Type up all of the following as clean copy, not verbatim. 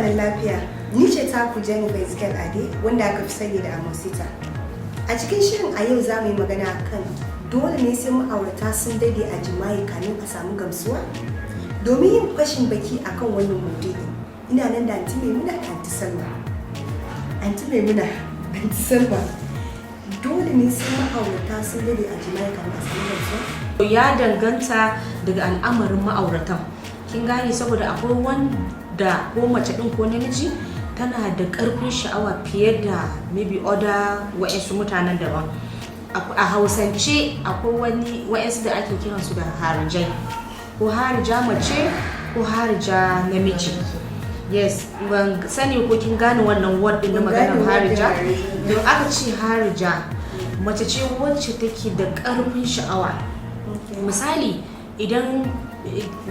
nan lafiya. Ni ce taku Jenny Ezekiel Ade wanda aka fi sani da Amosita. A cikin shirin a yau za mu yi magana kan dole ne sai ma'aurata sun dade a jima'i kamin a samu gamsuwa? Domin yin fashin baki akan wannan maudu'i, ina nan da Aunty Maimuna da Aunty Salma. Aunty Maimuna, Aunty Salma, dole ne sai ma'aurata sun dade a jima'i kamin a samu gamsuwa? Ya danganta daga al'amarin ma'auratan. Kin gane saboda akwai wanda ko mace din ko namiji tana da karfin sha'awa fiye da maybe other wa'ansu mutanen daban. A Hausance akwai wa'ansu da ake kiransu da harijai, ko harija mace ko harija namiji. Yes, ban sani ko kin gane wannan word din na maganar harija. Don aka ce harija mace ce wacce take da karfin sha'awa. Misali idan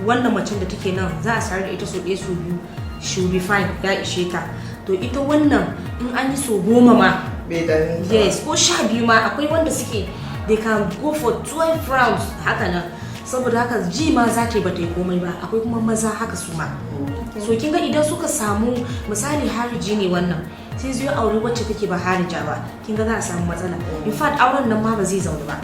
wannan macen da take nan za a sare da ita so ɗaya so biyu, she will be fine, ya ishe ta. To ita wannan in an yi so 10 ma, yes, ko 12 ma, akwai wanda suke they can go for 12 rounds haka nan. Saboda haka ji ma za ta yi bata yi komai ba. Akwai kuma maza haka su ma. So kin ga idan suka samu misali hariji ne wannan sai zai aure wacce take ba harija ba, kin ga za a samu matsala. In fact auren nan ma ba zai zauna ba,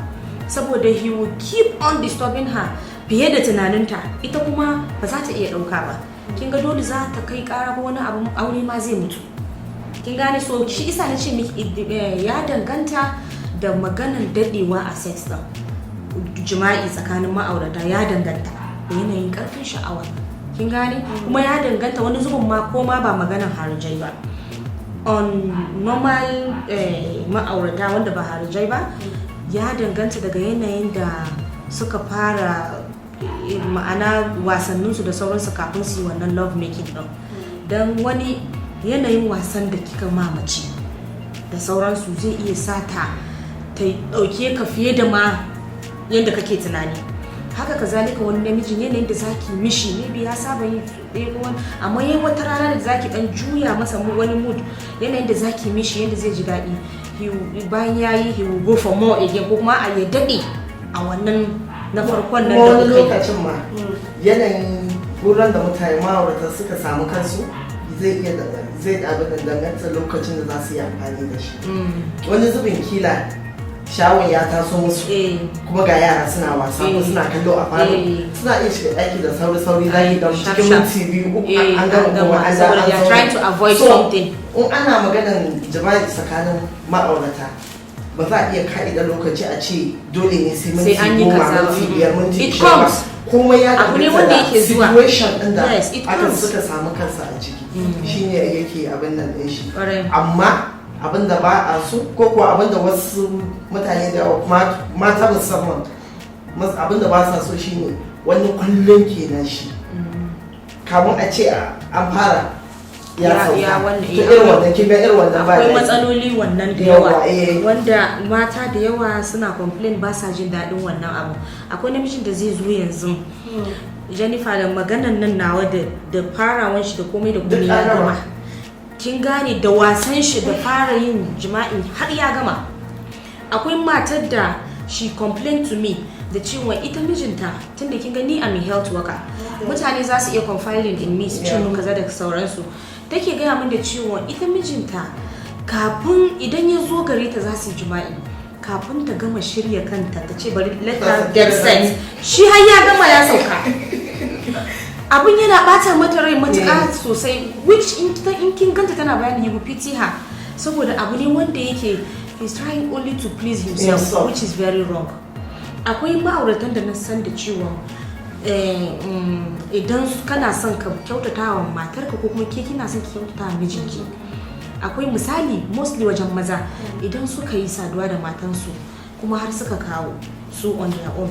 saboda he will keep on disturbing her fiye da tunaninta, ita kuma ba za ta iya ɗauka ba. Kin ga dole za ta kai ƙara ko wani abu aure ma zai mutu. Kin gane, so shi isa na ce miki ya danganta da maganan dadewa a sex din. Jima'i tsakanin ma'aurata ya danganta da yanayin ƙarfin sha'awa. Kin gane, kuma ya danganta wani zubin ma ko ma ba maganan harijai ba. On normal ma'aurata wanda ba harijai ba, ya danganta daga yanayin da suka fara ma'ana wasanninsu da sauransu kafin su yi wannan love making din. Don wani yanayin wasan da kika mamaci da sauransu zai iya sata ta dauke ka fiye da ma yadda kake tunani. Haka kazalika wani namijin yanayin da zaki mishi maybe ya saba yin ɗaya ko wani, amma yayin wata rana da zaki dan juya masa wani mood, yanayin da zaki mishi yadda zai ji daɗi, bayan yayi he will go for more again, ko kuma a ya daɗe a wannan na farkon nan da wani lokacin ma yanayin wurin da mutane ma'aurata suka samu kansu zai danganta lokacin da za su yi amfani da shi. Wani zubin kila shawon ya taso musu kuma ga yara suna wasa ko suna kallo a falo, suna iya shiga ɗaki da sauri zaki da cikin minti biyu an gama kuma an da an trying to avoid something. In ana maganar jima'i tsakanin ma'aurata ba za a iya ka'ida lokaci a ce dole ne sai minti 10, minti 5, minti 10 ba. Kuma ya danganta da situation ɗin da aka suka samu kansa a ciki, shine yake abin nan ɗin shi. Amma abin da ba a so ko kuwa abin da wasu mutane da mata musamman abin da ba sa so shine wani kullum kenan shi kamun a ce an fara ya sauka. To irin wannan kin ga irin wannan ba akwai matsaloli wannan da yawa wanda mata da yawa suna complain ba sa jin daɗin wannan abu. Akwai namijin da zai zo yanzu Jennifer da maganan nan nawa da farawan shi da komai da komai ya gama, kin gane, da wasan shi da fara yin jima'i har ya gama. Akwai matar da she complained to me da cewa ita mijinta tunda kin gani I'm a health worker, mutane za su iya confiding in me su ce mun kaza da sauransu, take gaya min da cewa ita mijinta kafin idan ya zo gare ta za su yi jima'i, kafin ta gama shirya kanta ta ce bari let her get set, shi har ya gama ya sauka. Abin yana bata mata rai matuƙa sosai, which in kin ganta tana bayani you pity her, saboda abu ne wanda yake he's trying only to please himself, which is very wrong. Akwai ma'auratan da na san da cewa idan kana son ka kyautata wa matarka ko kuma ke kina son ki kyautata wa mijinki, akwai misali mostly wajen maza idan suka yi saduwa da matansu kuma har suka kawo su on their own,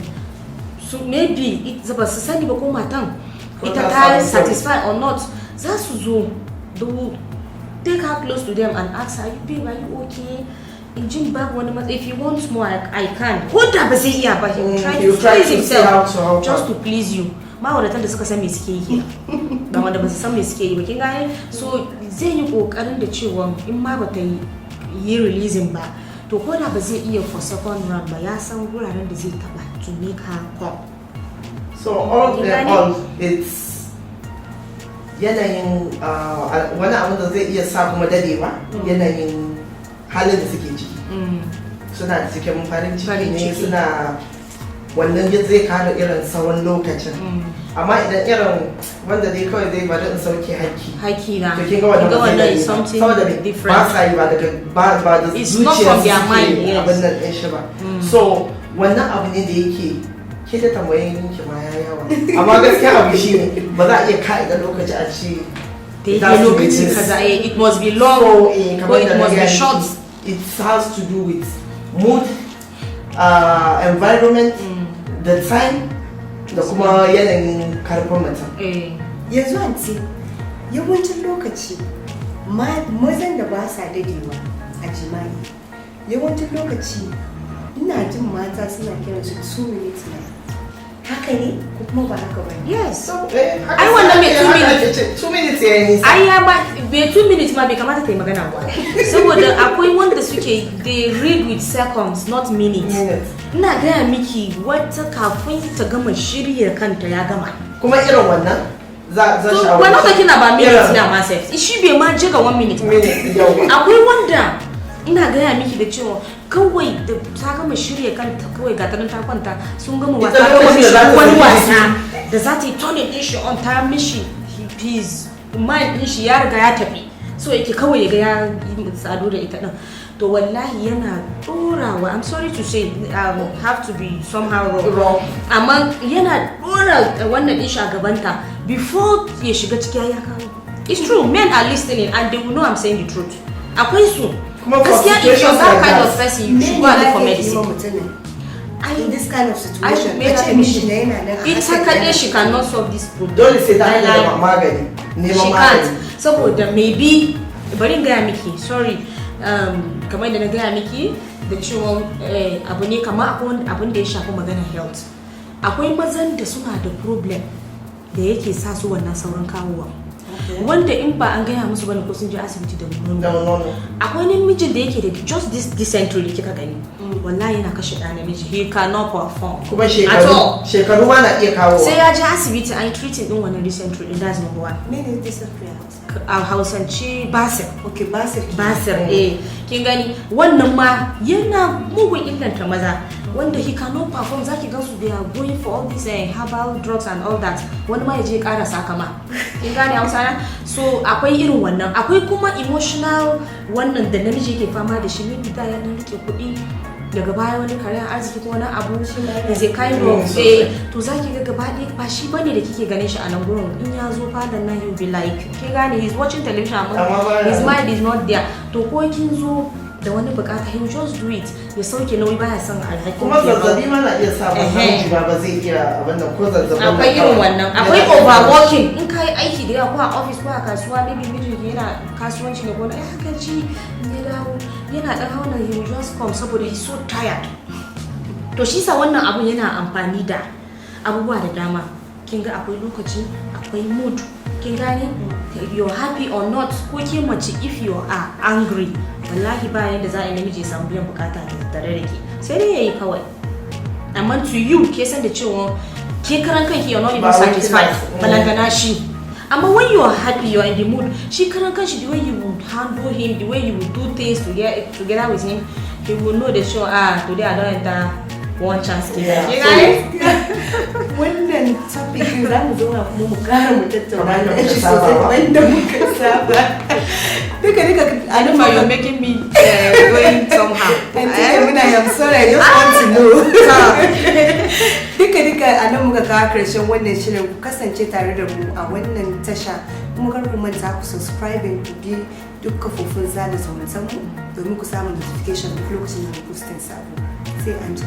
so maybe ba su sani ba ko matan ita ta satisfied or not, za su zo take her close to them and ask her, babe, are you okay? In jin babu wani matsayi, if you want more I can. Ko da ba zai iya ba, he will try to please himself just to please you. Ma'auratan da suka san me suke yi da wanda ba su san me suke yi ba, kin gane, so zai yi kokarin da cewa in ma ba ta yi releasing ba, to ko da ba zai iya for second round ba, ya san wuraren da zai taba to make her come. So all in all, it's yanayin wani abin da zai iya sa kuma dadewa yanayin halin da suke ciki suna cikin farin ciki ne suna wannan zai kada irin tsawon lokacin amma idan irin wanda dai kawai zai bari in sauke haƙƙi na to kin ga wannan is something different ba sa yi ba da zuciya suke abin nan ɗin shi ba so wannan abu ne da yake ke da tambayin ki ma ya yawa amma gaskiya abu shi ne ba za a iya ka'ida lokaci a ce lokaci kaza it must be long or it must be short. It has to do with mood, environment, the time da kuma yanayin karfin mutum. Yanzu anti yawancin lokaci mazan da ba sa dadewa a jima'i yawancin lokaci ina jin mata suna kiransu 2 minutes na haka ne ko kuma ba haka ba? Yes. Ai wannan mai 2 minutes. 2 minutes ya yi nisa. Ai ya ba bai 2 minutes ma bai kamata ta yi magana ba. Saboda akwai wanda suke they read with seconds not minutes. Ina gaya miki wata kafin ta gama shirya kanta ya gama. Kuma irin wannan za sha'awar. Wannan da kina ba minutes na ma sai. Shi bai ma jiga 1 minute ba. Akwai wanda ina gaya miki da cewa kawai da ta gama shirya kanta kawai ga ta kwanta sun gama wasa wani wasa da za ta yi turning din shi on ta mishi his mind din shi ya riga ya tafi so yake kawai ya ga ya yi tsado da ita din to wallahi yana dorawa I'm sorry to say have to be somehow wrong amma yana dora wannan din shi a gabanta before ya shiga ciki ya kawo it's true men are listening and they will know I'm saying the truth akwai su gaskiya if you're that kind of person you should go and look for medicine. In this kind of situation, ita kaɗai she cannot solve this problem. Dole sai ta hanyar magani. She can't. Saboda maybe bari gaya miki sorry kamar da na gaya miki da cewa abu ne kamar abun da ya shafi maganar health. Akwai mazan da suna da problem da yake sa su wannan saurin kawowa. Wanda in ba an gaya musu bane ko sun je asibiti da nono akwai namijin da yake da just this dysentery kika gani wallahi yana kashe da namiji he cannot perform kuma shekaru ma na iya kawo sai ya je asibiti an treating din wannan dysentery din that's number one mene dysentery a Hausance basir basir kin gani wannan ma yana mugun inganta maza wanda he cannot perform zaki gansu they are going for all these herbal drugs and all that wani ma ya je ƙara sakama kin gane Hausa na so akwai irin wannan akwai kuma emotional wannan da namiji yake fama da shi ne da ya rike kuɗi daga baya wani kariyar arziki ko wani abu is a kind of to zaki ga gaba ɗaya ba shi bane da kike ganin shi a nan gurin in ya zo fadan nan you be like kin gane he's watching television amma his mind is not there to ko kin zo da wani bukata he will just do it ya sauke nauyi baya son alhaki kuma zazzabi ma na iya sa ba zai iya abin da ko zazzabi akwai irin wannan akwai overworking in kai aiki da yawa ko a office ko a kasuwa maybe mijin yana kasuwanci ne ko na haka ji ya dawo yana dan hauna he will just come saboda he's so tired to shi sa wannan abun yana amfani da abubuwa da dama kin ga akwai lokaci akwai mood kin gane you're happy or not ko ke mace if you are angry wallahi ba yanda za a yi namiji ya samu biyan bukata da tare da ke sai dai yayi kawai amma to you ke san da cewa ke karan kanki you're not even satisfied balantana shi amma when you are happy you are in the mood shi karan kanshi the way you would handle him the way you would do things together with him he will know that sure today I don't enter one chance wannan topic za mu zauna kuma mu kara mu tattauna da shi sosai wanda muka saba duka I know you're making me going somehow I'm sorry I just want to know duka a nan muka kawo karshen wannan shirin ku kasance tare da mu a wannan tasha kuma kar ku manta ku subscribe ku bi duk kafofin sada zumunta mu domin ku samu notification duk lokacin da ku postin sabo sai an ji